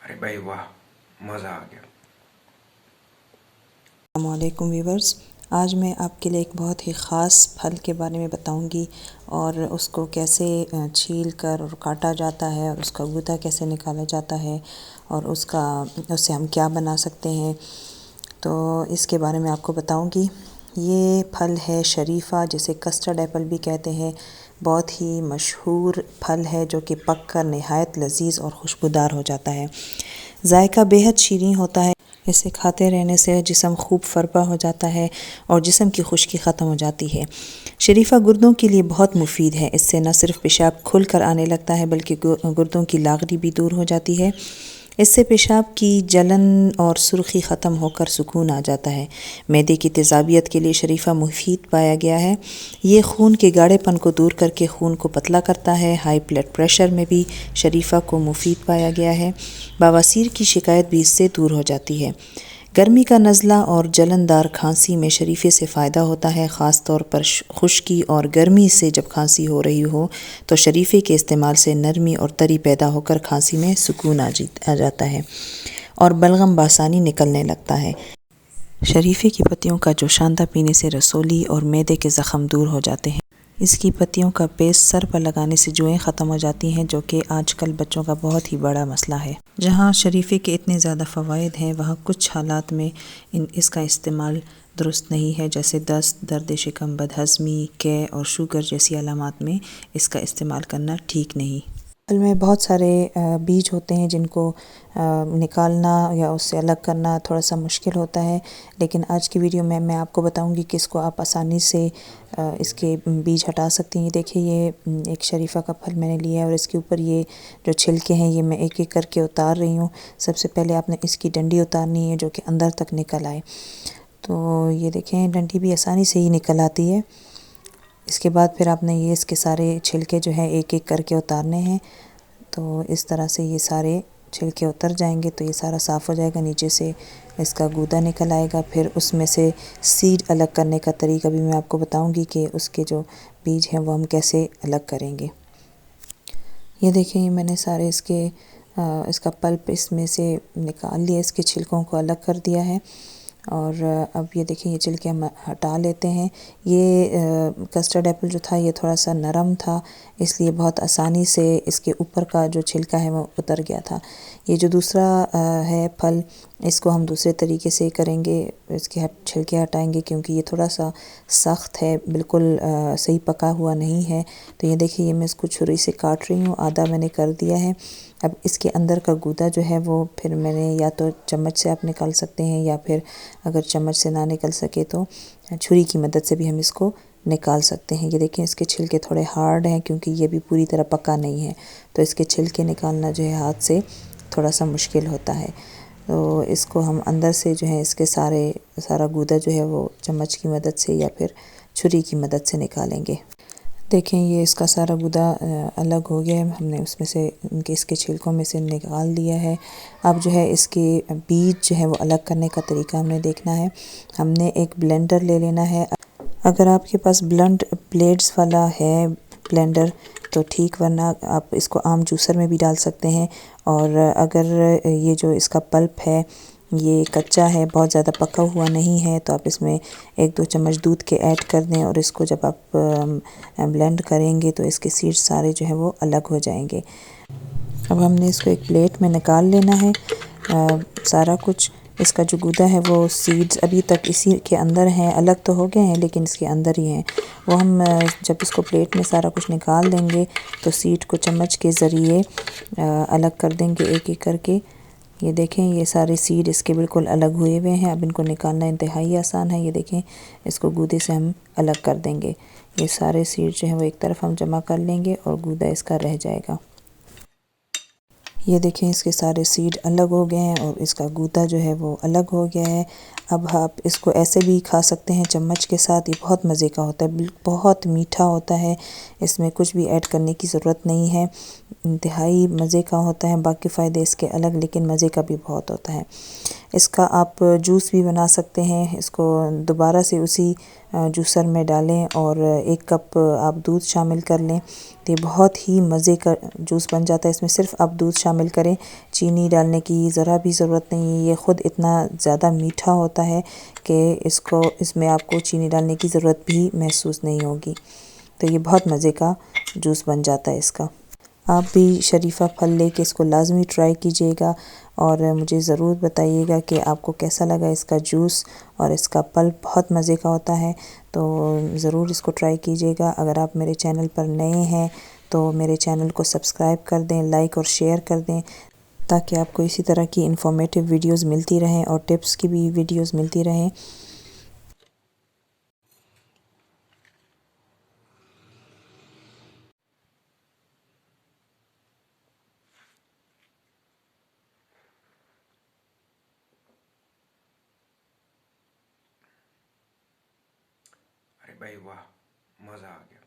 अरे भाई वाह, मज़ा आ गया। अस्सलामुअलैकुम व्यूवर्स, आज मैं आपके लिए एक बहुत ही ख़ास फल के बारे में बताऊंगी और उसको कैसे छील कर और काटा जाता है और उसका गूदा कैसे निकाला जाता है और उससे हम क्या बना सकते हैं, तो इसके बारे में आपको बताऊंगी। ये फल है शरीफ़ा, जिसे कस्टर्ड एप्पल भी कहते हैं। बहुत ही मशहूर फल है जो कि पक कर नहायत लजीज़ और खुशबूदार हो जाता है। जायका बेहद शीरीन होता है। इसे खाते रहने से जिस्म खूब फरबा हो जाता है और जिस्म की खुश्की ख़त्म हो जाती है। शरीफ़ा गुर्दों के लिए बहुत मुफीद है। इससे न सिर्फ पेशाब खुल कर आने लगता है बल्कि गुर्दों की लागरी भी दूर हो जाती है। इससे पेशाब की जलन और सुर्खी ख़त्म होकर सुकून आ जाता है। मैदे की तेज़ाबियत के लिए शरीफ़ा मुफीद पाया गया है। ये खून के गाढ़ेपन को दूर करके खून को पतला करता है। हाई ब्लड प्रेशर में भी शरीफ़ा को मुफीद पाया गया है। बवासीर की शिकायत भी इससे दूर हो जाती है। गर्मी का नज़ला और जलनदार खांसी में शरीफ़े से फ़ायदा होता है। ख़ास तौर पर खुश्की और गर्मी से जब खांसी हो रही हो तो शरीफ़े के इस्तेमाल से नरमी और तरी पैदा होकर खांसी में सुकून आ जाता है और बलगम बासानी निकलने लगता है। शरीफ़े की पत्तियों का जोशांदा पीने से रसोली और मैदे के ज़ख़म दूर हो जाते हैं। इसकी पत्तियों का पेस्ट सर पर लगाने से जुएँ ख़त्म हो जाती हैं, जो कि आजकल बच्चों का बहुत ही बड़ा मसला है। जहाँ शरीफ़े के इतने ज़्यादा फ़वाइद हैं, वहाँ कुछ हालात में इसका इस्तेमाल दुरुस्त नहीं है, जैसे दस्त, दर्द शिकम, बदहज़मी, कै और शुगर जैसी अलामात में इसका इस्तेमाल करना ठीक नहीं। फल में बहुत सारे बीज होते हैं जिनको निकालना या उससे अलग करना थोड़ा सा मुश्किल होता है, लेकिन आज की वीडियो में मैं आपको बताऊंगी कि इसको आप आसानी से इसके बीज हटा सकती हैं। देखिए, ये एक शरीफ़ा का फल मैंने लिया है और इसके ऊपर ये जो छिलके हैं ये मैं एक एक करके उतार रही हूँ। सबसे पहले आपने इसकी डंडी उतारनी है जो कि अंदर तक निकल आए। तो ये देखें, डंडी भी आसानी से ही निकल आती है। इसके बाद फिर आपने ये इसके सारे छिलके जो है एक एक करके उतारने हैं। तो इस तरह से ये सारे छिलके उतर जाएंगे तो ये सारा साफ़ हो जाएगा। नीचे से इसका गूदा निकल आएगा। फिर उसमें से सीड अलग करने का तरीका भी मैं आपको बताऊंगी कि उसके जो बीज हैं वो हम कैसे अलग करेंगे। ये देखें, ये मैंने सारे इसका पल्प इसमें से निकाल लिया, इसके छिलकों को अलग कर दिया है। और अब ये देखिए, ये छिलके हम हटा लेते हैं। ये कस्टर्ड एप्पल जो था ये थोड़ा सा नरम था, इसलिए बहुत आसानी से इसके ऊपर का जो छिलका है वो उतर गया था। ये जो दूसरा है फल, इसको हम दूसरे तरीके से करेंगे। इसके छिलके हटाएंगे क्योंकि ये थोड़ा सा सख्त है, बिल्कुल सही पका हुआ नहीं है। तो ये देखिए, ये मैं इसको छुरी से काट रही हूँ, आधा मैंने कर दिया है। अब इसके अंदर का गूदा जो है वो फिर मैंने या तो चम्मच से आप निकाल सकते हैं, या फिर अगर चम्मच से ना निकल सके तो छुरी की मदद से भी हम इसको निकाल सकते हैं। ये देखें, इसके छिलके थोड़े हार्ड हैं क्योंकि ये भी पूरी तरह पका नहीं है, तो इसके छिलके निकालना जो है हाथ से थोड़ा सा मुश्किल होता है। तो इसको हम अंदर से जो है इसके सारा गूदा जो है वो चम्मच की मदद से या फिर छुरी की मदद से निकालेंगे। देखें, ये इसका सारा गूदा अलग हो गया है। हमने उसमें से इसके छिलकों में से निकाल दिया है। अब जो है इसके बीज जो है वो अलग करने का तरीका हमने देखना है। हमने एक ब्लेंडर ले लेना है। अगर आपके पास ब्लंट ब्लेड्स वाला है ब्लेंडर तो ठीक, वरना आप इसको आम जूसर में भी डाल सकते हैं। और अगर ये जो इसका पल्प है ये कच्चा है, बहुत ज़्यादा पका हुआ नहीं है, तो आप इसमें 1-2 चम्मच दूध के ऐड कर दें और इसको जब आप ब्लेंड करेंगे तो इसके सीड्स सारे जो है वो अलग हो जाएंगे। अब हमने इसको एक प्लेट में निकाल लेना है। सारा कुछ इसका जो गूदा है वो सीड्स अभी तक इसी के अंदर हैं, अलग तो हो गए हैं लेकिन इसके अंदर ही हैं। वो हम जब इसको प्लेट में सारा कुछ निकाल देंगे तो सीड को चम्मच के ज़रिए अलग कर देंगे एक एक करके। ये देखें, ये सारे सीड इसके बिल्कुल अलग हुए हुए हैं। अब इनको निकालना इंतहाई आसान है। ये देखें, इसको गूदे से हम अलग कर देंगे। ये सारे सीड जो हैं वो एक तरफ हम जमा कर लेंगे और गूदा इसका रह जाएगा। ये देखें, इसके सारे सीड अलग हो गए हैं और इसका गूदा जो है वो अलग हो गया है। अब आप इसको ऐसे भी खा सकते हैं चम्मच के साथ। ये बहुत मज़े का होता है, बहुत मीठा होता है। इसमें कुछ भी ऐड करने की ज़रूरत नहीं है, इंतहाई मज़े का होता है। बाकी फ़ायदे इसके अलग, लेकिन मज़े का भी बहुत होता है। इसका आप जूस भी बना सकते हैं। इसको दोबारा से उसी जूसर में डालें और 1 कप आप दूध शामिल कर लें तो ये बहुत ही मज़े का जूस बन जाता है। इसमें सिर्फ आप दूध शामिल करें, चीनी डालने की ज़रा भी ज़रूरत नहीं है। ये ख़ुद इतना ज़्यादा मीठा होता है कि इसमें आपको चीनी डालने की ज़रूरत भी महसूस नहीं होगी। तो ये बहुत मज़े का जूस बन जाता है इसका। आप भी शरीफ़ा फल लेके इसको लाज़मी ट्राई कीजिएगा और मुझे ज़रूर बताइएगा कि आपको कैसा लगा इसका जूस। और इसका पल्प बहुत मज़े का होता है, तो ज़रूर इसको ट्राई कीजिएगा। अगर आप मेरे चैनल पर नए हैं तो मेरे चैनल को सब्सक्राइब कर दें, लाइक और शेयर कर दें, ताकि आपको इसी तरह की इन्फॉर्मेटिव वीडियोज़ मिलती रहें और टिप्स की भी वीडियोज़ मिलती रहें। अरे भाई वाह, मज़ा आ गया।